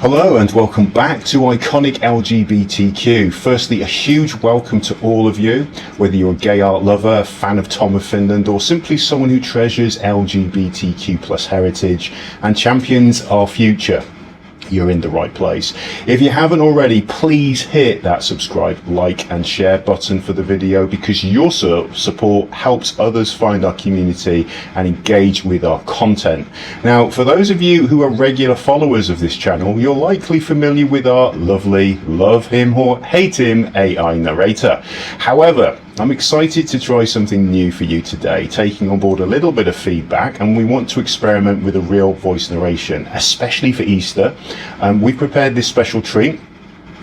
Hello and welcome back to Iconic LGBTQ. Firstly, a huge welcome to all of you, whether you're a gay art lover, a fan of Tom of Finland, or simply someone who treasures LGBTQ plus heritage and champions our future. You're in the right place. If you haven't already, please hit that subscribe, like and share button for the video, because your support helps others find our community and engage with our content. Now, for those of you who are regular followers of this channel, you're likely familiar with our lovely love him or hate him AI narrator. However, I'm excited to try something new for you today, taking on board a little bit of feedback, and we want to experiment with a real voice narration, especially for Easter. We've prepared this special treat.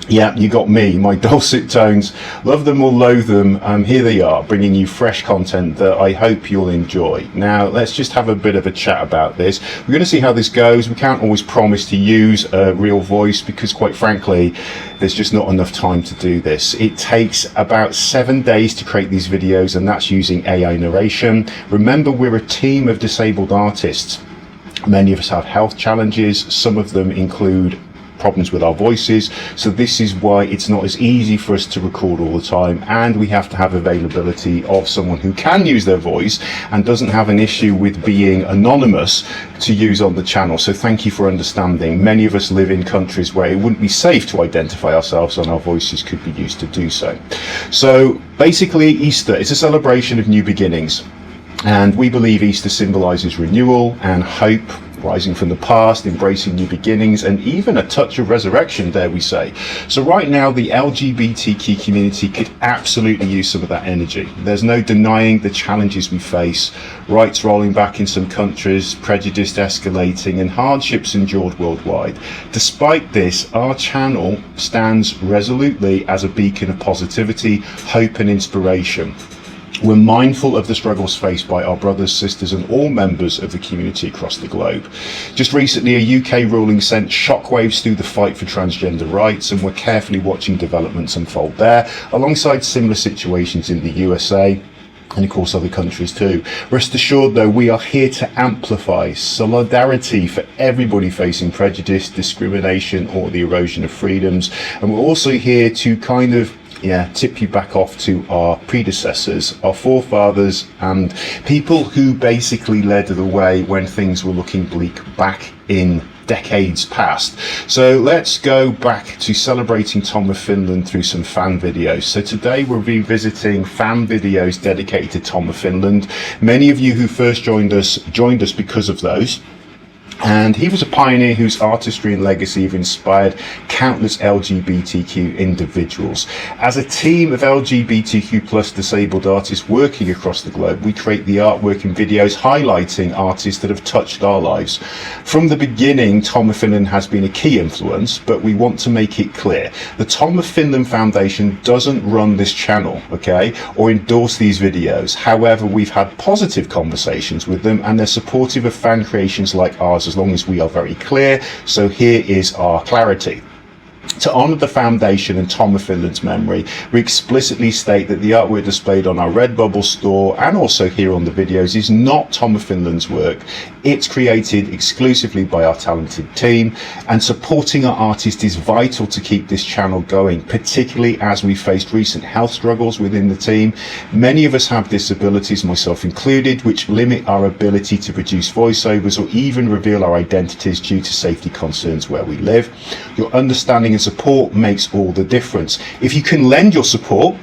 Yeah, you got me, my dulcet tones. Love them or loathe them, here they are, bringing you fresh content that I hope you'll enjoy. Now, let's just have a bit of a chat about this. We're going to see how this goes. We can't always promise to use a real voice because, quite frankly, there's just not enough time to do this. It takes about 7 days to create these videos, and that's using AI narration. Remember, we're a team of disabled artists. Many of us have health challenges. Some of them include problems with our voices, so this is why it's not as easy for us to record all the time, and we have to have availability of someone who can use their voice and doesn't have an issue with being anonymous to use on the channel. So thank you for understanding. Many of us live in countries where it wouldn't be safe to identify ourselves, and our voices could be used to do so. So basically, Easter is a celebration of new beginnings, and we believe Easter symbolizes renewal and hope, rising from the past, embracing new beginnings, and even a touch of resurrection, dare we say. So right now, the LGBTQ community could absolutely use some of that energy. There's no denying the challenges we face: rights rolling back in some countries, prejudice escalating, and hardships endured worldwide. Despite this, our channel stands resolutely as a beacon of positivity, hope, and inspiration. We're mindful of the struggles faced by our brothers, sisters, and all members of the community across the globe. Just recently, a UK ruling sent shockwaves through the fight for transgender rights, and we're carefully watching developments unfold there, alongside similar situations in the USA, and of course other countries too. Rest assured though, we are here to amplify solidarity for everybody facing prejudice, discrimination, or the erosion of freedoms. And we're also here to kind of tip you back off to our predecessors, our forefathers, and people who basically led the way when things were looking bleak back in decades past. So let's go back to celebrating Tom of Finland through some fan videos. So today we're revisiting fan videos dedicated to Tom of Finland. Many of you who first joined us because of those. And he was a pioneer whose artistry and legacy have inspired countless LGBTQ individuals. As a team of LGBTQ plus disabled artists working across the globe, we create the artwork and videos highlighting artists that have touched our lives. From the beginning, Tom of Finland has been a key influence, but we want to make it clear: the Tom of Finland Foundation doesn't run this channel, okay, or endorse these videos. However, we've had positive conversations with them, and they're supportive of fan creations like ours, as long as we are very clear. So here is our clarity. To honour the foundation and Tom of Finland's memory, we explicitly state that the artwork displayed on our Redbubble store and also here on the videos is not Tom of Finland's work. It's created exclusively by our talented team, and supporting our artists is vital to keep this channel going, particularly as we faced recent health struggles within the team. Many of us have disabilities, myself included, which limit our ability to produce voiceovers or even reveal our identities due to safety concerns where we live. Your understanding and support makes all the difference. If you can lend your support,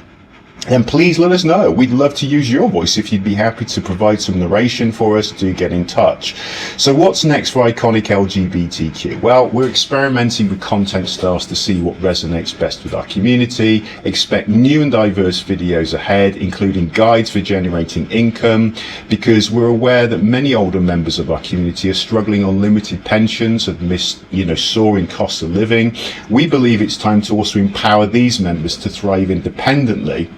then please let us know. We'd love to use your voice. If you'd be happy to provide some narration for us, do get in touch. So what's next for Iconic LGBTQ? Well, we're experimenting with content styles to see what resonates best with our community. Expect new and diverse videos ahead, including guides for generating income, because we're aware that many older members of our community are struggling on limited pensions amidst, soaring costs of living. We believe it's time to also empower these members to thrive independently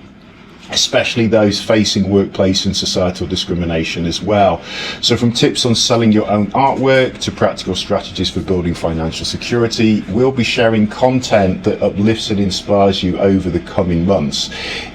especially those facing workplace and societal discrimination as well. So from tips on selling your own artwork to practical strategies for building financial security, we'll be sharing content that uplifts and inspires you over the coming months.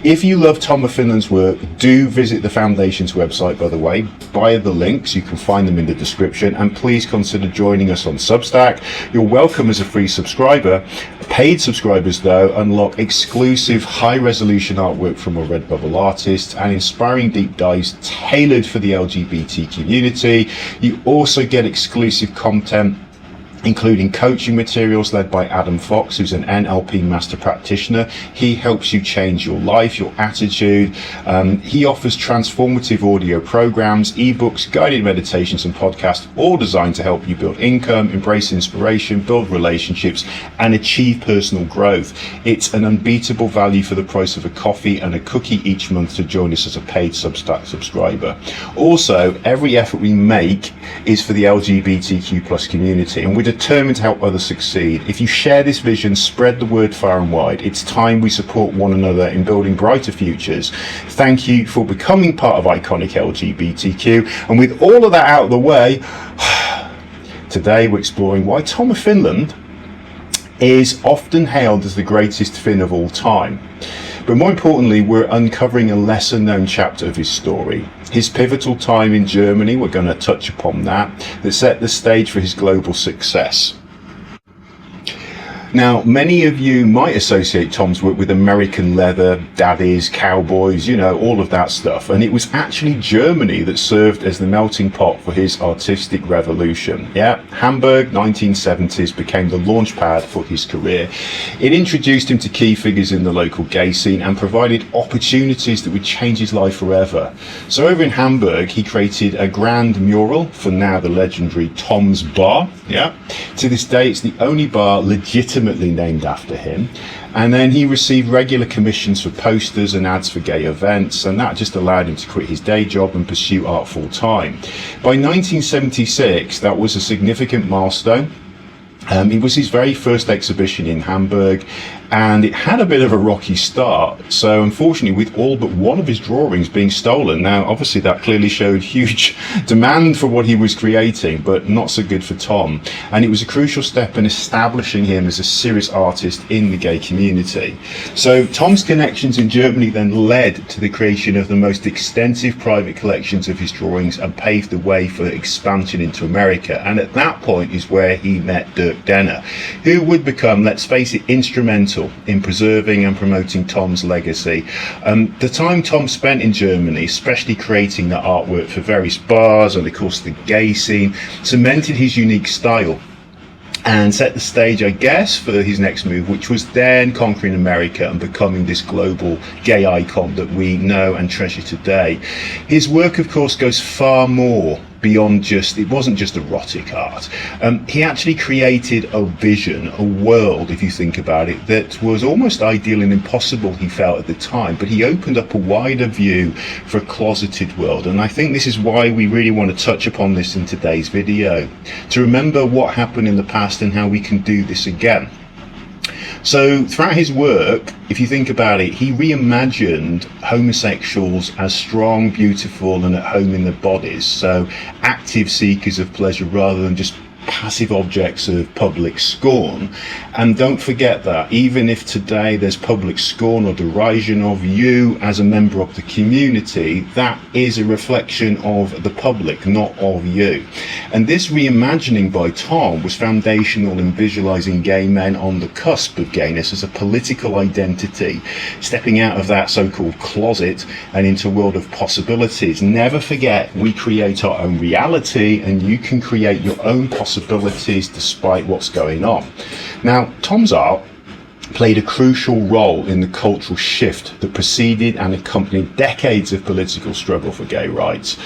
If you love Tom of Finland's work, do visit the Foundation's website, by the way, via the links. You can find them in the description, and please consider joining us on Substack. You're welcome as a free subscriber. Paid subscribers, though, unlock exclusive high-resolution artwork from our Redbubble artists and inspiring deep dives tailored for the LGBT community. You also get exclusive content, including coaching materials led by Adam Fox, who's an NLP master practitioner. He helps you change your life, your attitude. He offers transformative audio programs, ebooks, guided meditations and podcasts, all designed to help you build income, embrace inspiration, build relationships and achieve personal growth. It's an unbeatable value for the price of a coffee and a cookie each month to join us as a paid Substack subscriber. Also, every effort we make is for the LGBTQ plus community, and we're determined to help others succeed. If you share this vision, spread the word far and wide. It's time we support one another in building brighter futures. Thank you for becoming part of Iconic LGBTQ. And with all of that out of the way, today we're exploring why Tom of Finland is often hailed as the greatest Finn of all time. But more importantly, we're uncovering a lesser known chapter of his story. His pivotal time in Germany, we're going to touch upon that set the stage for his global success. Now, many of you might associate Tom's work with American leather, daddies, cowboys, you know, all of that stuff. And it was actually Germany that served as the melting pot for his artistic revolution. Yeah, Hamburg, 1970s, became the launch pad for his career. It introduced him to key figures in the local gay scene and provided opportunities that would change his life forever. So over in Hamburg, he created a grand mural for now the legendary Tom's Bar. Yeah, to this day, it's the only bar legitimately named after him. And then he received regular commissions for posters and ads for gay events, and that just allowed him to quit his day job and pursue art full time. By 1976, that was a significant milestone. It was his very first exhibition in Hamburg, and it had a bit of a rocky start. So unfortunately, with all but one of his drawings being stolen, now obviously that clearly showed huge demand for what he was creating, but not so good for Tom. And it was a crucial step in establishing him as a serious artist in the gay community. So Tom's connections in Germany then led to the creation of the most extensive private collections of his drawings and paved the way for expansion into America. And at that point is where he met Dirk Denner, who would become, let's face it, instrumental in preserving and promoting Tom's legacy. The time Tom spent in Germany, especially creating that artwork for various bars and of course the gay scene, cemented his unique style and set the stage, I guess, for his next move, which was then conquering America and becoming this global gay icon that we know and treasure today. His work, of course, goes far more beyond it wasn't just erotic art. He actually created a vision, a world, if you think about it, that was almost ideal and impossible, he felt at the time, but he opened up a wider view for a closeted world. And I think this is why we really want to touch upon this in today's video, to remember what happened in the past and how we can do this again. So throughout his work, if you think about it, he reimagined homosexuals as strong, beautiful, and at home in their bodies. So active seekers of pleasure rather than just passive objects of public scorn. And don't forget that even if today there's public scorn or derision of you as a member of the community, that is a reflection of the public, not of you. And this reimagining by Tom was foundational in visualizing gay men on the cusp of gayness as a political identity, stepping out of that so-called closet and into a world of possibilities. Never forget, we create our own reality, and you can create your own possibilities despite what's going on. Now, Tom's art played a crucial role in the cultural shift that preceded and accompanied decades of political struggle for gay rights.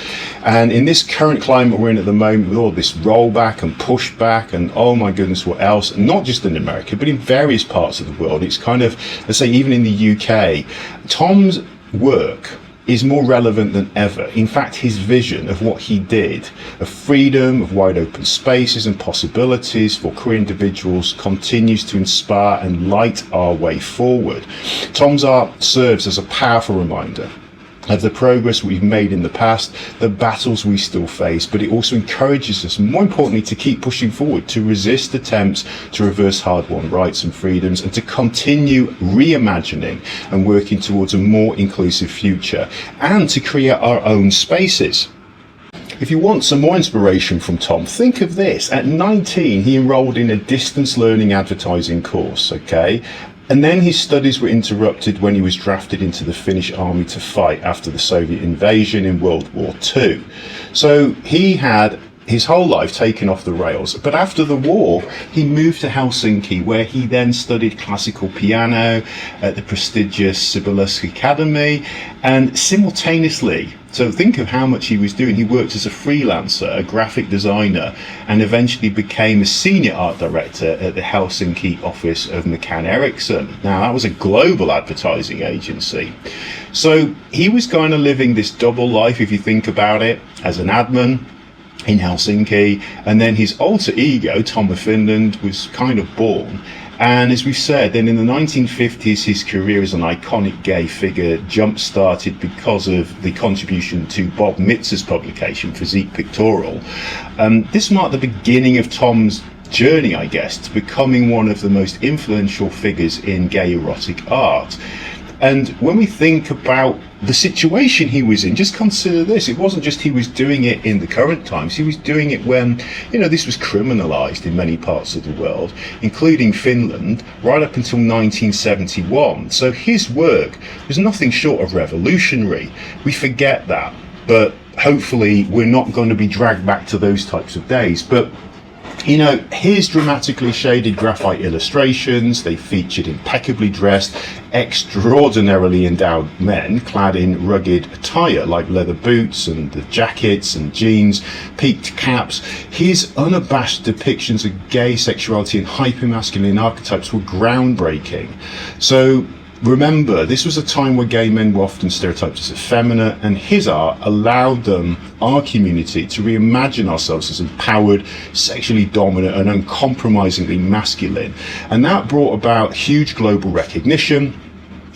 And in this current climate we're in at the moment, with all this rollback and pushback and oh my goodness what else, not just in America but in various parts of the world, it's kind of, let's say even in the UK, Tom's work is more relevant than ever. In fact, his vision of what he did, of freedom, of wide open spaces and possibilities for queer individuals, continues to inspire and light our way forward. Tom's art serves as a powerful reminder of the progress we've made in the past, the battles we still face, but it also encourages us, more importantly, to keep pushing forward, to resist attempts to reverse hard-won rights and freedoms, and to continue reimagining and working towards a more inclusive future, and to create our own spaces. If you want some more inspiration from Tom, think of this. At 19, he enrolled in a distance learning advertising course, okay? And then his studies were interrupted when he was drafted into the Finnish army to fight after the Soviet invasion in World War II. So he had his whole life taken off the rails. But after the war, he moved to Helsinki, where he then studied classical piano at the prestigious Sibelius Academy, and simultaneously, so think of how much he was doing. He worked as a freelancer, a graphic designer, and eventually became a senior art director at the Helsinki office of McCann Erickson. Now, that was a global advertising agency. So he was kind of living this double life, if you think about it, as an admin in Helsinki, and then his alter ego, Tom of Finland, was kind of born. And as we've said, then in the 1950s, his career as an iconic gay figure jump-started because of the contribution to Bob Mitzer's publication, Physique Pictorial. This marked the beginning of Tom's journey, I guess, to becoming one of the most influential figures in gay erotic art. And when we think about the situation he was in, just consider this. It wasn't just he was doing it in the current times. He was doing it when, this was criminalized in many parts of the world, including Finland, right up until 1971. So his work was nothing short of revolutionary. We forget that, but hopefully we're not going to be dragged back to those types of days. But his dramatically shaded graphite illustrations, they featured impeccably dressed, extraordinarily endowed men clad in rugged attire like leather boots and the jackets and jeans, peaked caps. His unabashed depictions of gay sexuality and hypermasculine archetypes were groundbreaking. So remember, this was a time where gay men were often stereotyped as effeminate, and his art allowed our community, to reimagine ourselves as empowered, sexually dominant, and uncompromisingly masculine. And that brought about huge global recognition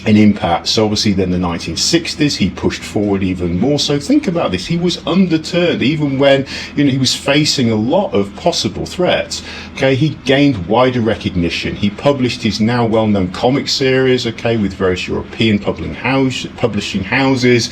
and impact. So obviously then the 1960s, he pushed forward even more. So think about this. He was undeterred, even when he was facing a lot of possible threats. Okay, he gained wider recognition. He published his now well-known comic series, with various European publishing houses,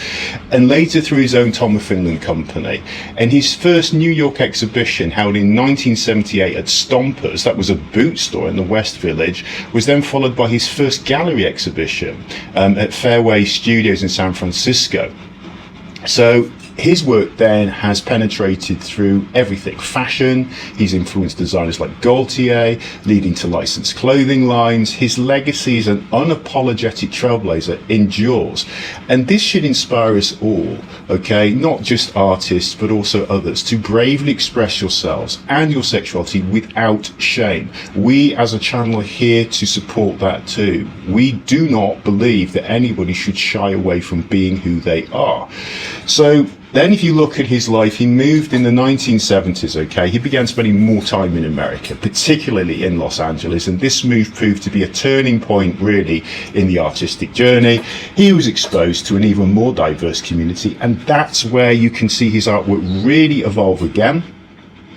and later through his own Tom of Finland company. And his first New York exhibition, held in 1978 at Stompers, that was a boot store in the West Village, was then followed by his first gallery exhibition at Fairway Studios in San Francisco. So his work then has penetrated through everything. Fashion, he's influenced designers like Gaultier, leading to licensed clothing lines. His legacy as an unapologetic trailblazer endures. And this should inspire us all, not just artists, but also others, to bravely express yourselves and your sexuality without shame. We as a channel are here to support that too. We do not believe that anybody should shy away from being who they are. So then if you look at his life, he moved in the 1970s, he began spending more time in America, particularly in Los Angeles, and this move proved to be a turning point really in the artistic journey. He was exposed to an even more diverse community, and that's where you can see his artwork really evolve again.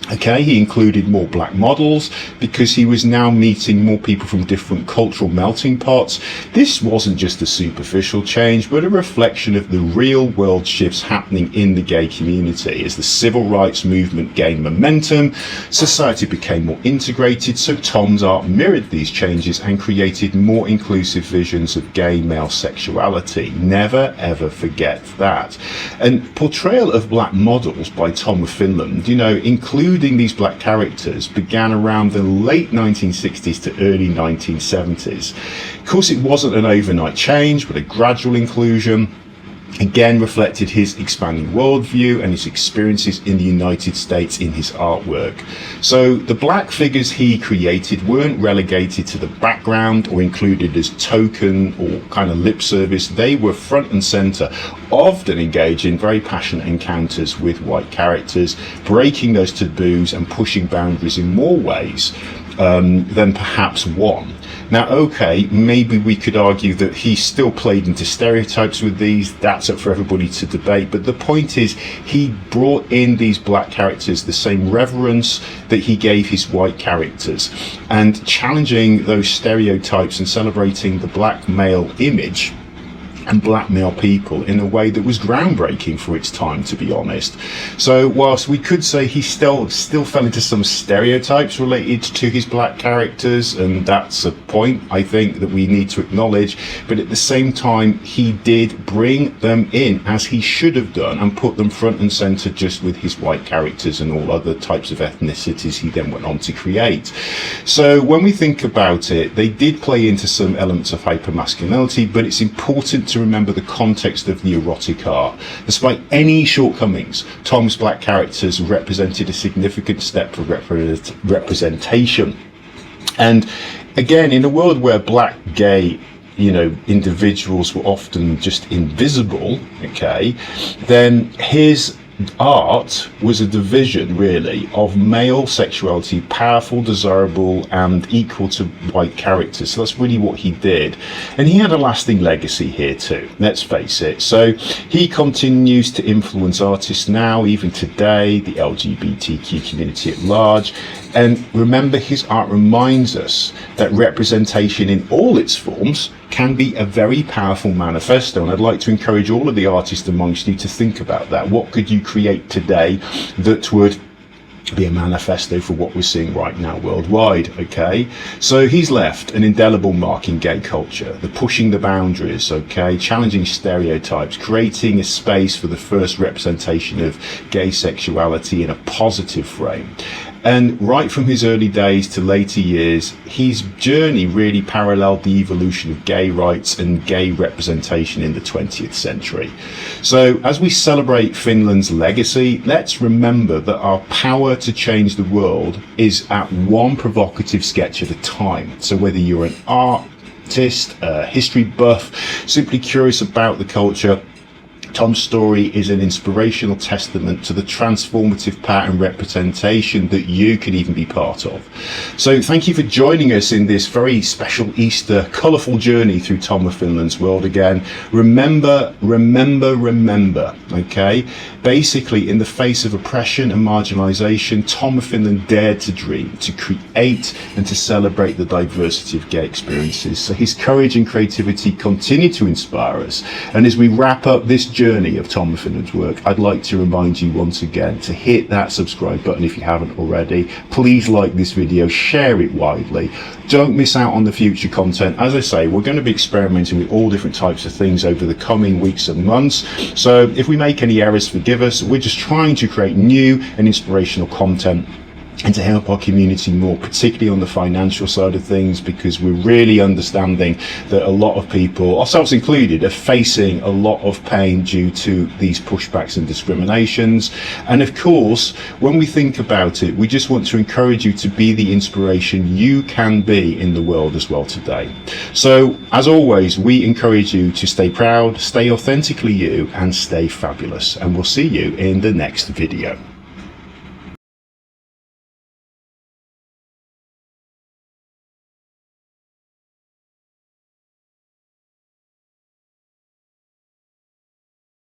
He included more black models because he was now meeting more people from different cultural melting pots. This wasn't just a superficial change, but a reflection of the real world shifts happening in the gay community. As the civil rights movement gained momentum, society became more integrated, so Tom's art mirrored these changes and created more inclusive visions of gay male sexuality. Never ever forget that. And portrayal of black models by Tom of Finland, including these black characters, began around the late 1960s to early 1970s. Of course, it wasn't an overnight change, but a gradual inclusion. again reflected his expanding worldview and his experiences in the United States in his artwork. So the black figures he created weren't relegated to the background or included as token or kind of lip service. They were front and center, often engaged in very passionate encounters with white characters, breaking those taboos and pushing boundaries in more ways than perhaps one. Now, okay, maybe we could argue that he still played into stereotypes with these. That's up for everybody to debate. But the point is, he brought in these black characters the same reverence that he gave his white characters, and challenging those stereotypes and celebrating the black male image and black male people in a way that was groundbreaking for its time, to be honest. So whilst we could say he still fell into some stereotypes related to his black characters, and that's a point I think that we need to acknowledge, but at the same time he did bring them in as he should have done and put them front and center just with his white characters and all other types of ethnicities he then went on to create. So when we think about it, they did play into some elements of hypermasculinity, but it's important to remember the context of the erotic art. Despite any shortcomings, Tom's black characters represented a significant step for representation. And again, in a world where black gay individuals were often just invisible, okay, then his art was a division really of male sexuality, powerful, desirable and equal to white characters. So that's really what he did, and he had a lasting legacy here too, let's face it. So he continues to influence artists now, even today, the LGBTQ community at large. And remember, his art reminds us that representation in all its forms can be a very powerful manifesto. And I'd like to encourage all of the artists amongst you to think about that. What could you create today that would be a manifesto for what we're seeing right now worldwide? Okay, so he's left an indelible mark in gay culture, the pushing the boundaries, okay, challenging stereotypes, creating a space for the first representation of gay sexuality in a positive frame. And right from his early days to later years, his journey really paralleled the evolution of gay rights and gay representation in the 20th century. So as we celebrate Finland's legacy, let's remember that our power to change the world is at one provocative sketch at a time. So whether you're an artist, a history buff, simply curious about the culture, Tom's story is an inspirational testament to the transformative power and representation that you can even be part of. So thank you for joining us in this very special Easter colourful journey through Tom of Finland's world again. Remember, okay? Basically, in the face of oppression and marginalisation, Tom of Finland dared to dream, to create and to celebrate the diversity of gay experiences. So his courage and creativity continue to inspire us. And as we wrap up this journey of Tom of Finland's work, I'd like to remind you once again to hit that subscribe button if you haven't already. Please like this video, share it widely. Don't miss out on the future content. As I say, we're going to be experimenting with all different types of things over the coming weeks and months. So if we make any errors, forgive us. We're just trying to create new and inspirational content and to help our community more, particularly on the financial side of things, because we're really understanding that a lot of people, ourselves included, are facing a lot of pain due to these pushbacks and discriminations. And of course, when we think about it, we just want to encourage you to be the inspiration you can be in the world as well today. So as always, we encourage you to stay proud, stay authentically you, and stay fabulous. And we'll see you in the next video.